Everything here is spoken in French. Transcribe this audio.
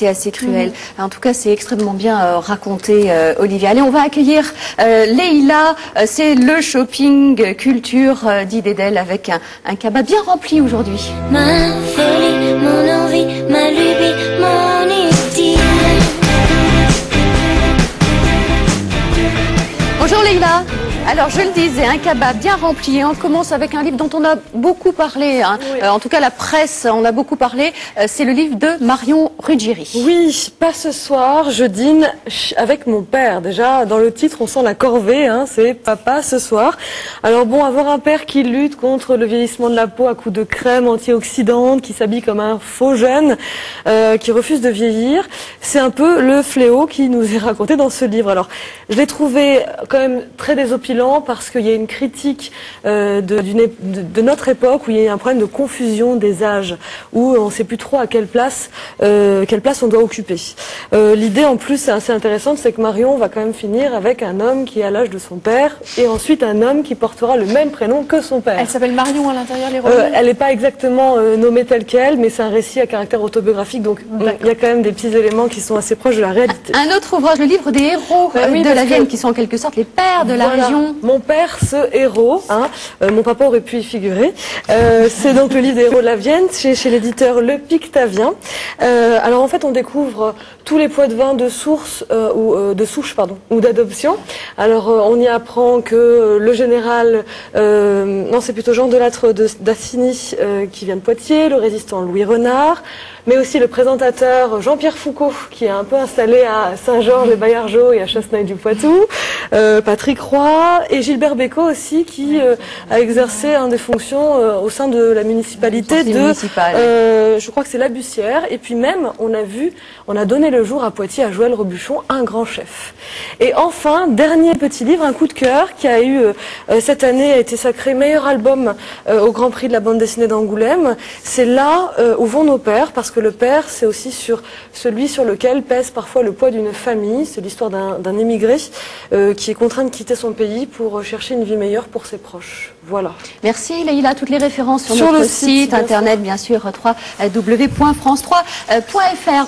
assez cruel. En tout cas, c'est extrêmement bien raconté, Olivia. Allez, on va accueillir Leïla. C'est le shopping culture d'Idedel avec un cabas bien rempli aujourd'hui. Ma folie, mon envie, ma lubie, mon idylle. Bonjour Leïla. Alors je le disais, un cabas bien rempli et on commence avec un livre dont on a beaucoup parlé, hein. Oui. En tout cas la presse en a beaucoup parlé, c'est le livre de Marion Ruggieri. Oui, pas ce soir, je dîne avec mon père. Déjà, dans le titre, on sent la corvée, hein, c'est papa ce soir. Alors bon, avoir un père qui lutte contre le vieillissement de la peau à coups de crème antioxydante, qui s'habille comme un faux jeune, qui refuse de vieillir, c'est un peu le fléau qui nous est raconté dans ce livre. Alors, je l'ai trouvé quand même très désopilant parce qu'il y a une critique de notre époque où il y a un problème de confusion des âges, où on ne sait plus trop à quelle place on doit occuper. L'idée en plus c'est assez intéressante, c'est que Marion va quand même finir avec un homme qui est à l'âge de son père et ensuite un homme qui portera le même prénom que son père. Elle s'appelle Marion à l'intérieur, l'héroïne. Elle n'est pas exactement nommée telle qu'elle, mais c'est un récit à caractère autobiographique, donc il y a quand même des petits éléments qui sont assez proches de la réalité. Un autre ouvrage, le livre des héros de la Vienne, qui sont en quelque sorte les pères de la région. Mon père, ce héros, hein, mon papa aurait pu y figurer. C'est donc le livre des héros de la Vienne, chez l'éditeur Le Pictavien. Alors en fait, on découvre tous les poids de vin de source de souche, ou d'adoption. Alors on y apprend que le général, non c'est plutôt Jean Delattre d'Assigny qui vient de Poitiers, le résistant Louis Renard, mais aussi le présentateur Jean-Pierre Foucault qui est un peu installé à Saint-Georges et Baillargeaux et à Chasseneuil-du-Poitou, Patrick Roy et Gilbert Bécaud aussi qui a exercé des fonctions au sein de la municipalité je crois que c'est la Bussière, et puis même on a donné le jour à Poitiers à Joël Robuchon, un grand chef. Et enfin, dernier petit livre, un coup de cœur qui a eu cette année a été sacré meilleur album au Grand Prix de la bande dessinée d'Angoulême. C'est Là où vont nos pères, parce que le père c'est aussi celui sur lequel pèse parfois le poids d'une famille. C'est l'histoire d'un émigré qui est contraint de quitter son pays pour chercher une vie meilleure pour ses proches. Voilà. Merci Leïla, toutes les références sur notre le site internet bien sûr, www.france3.fr.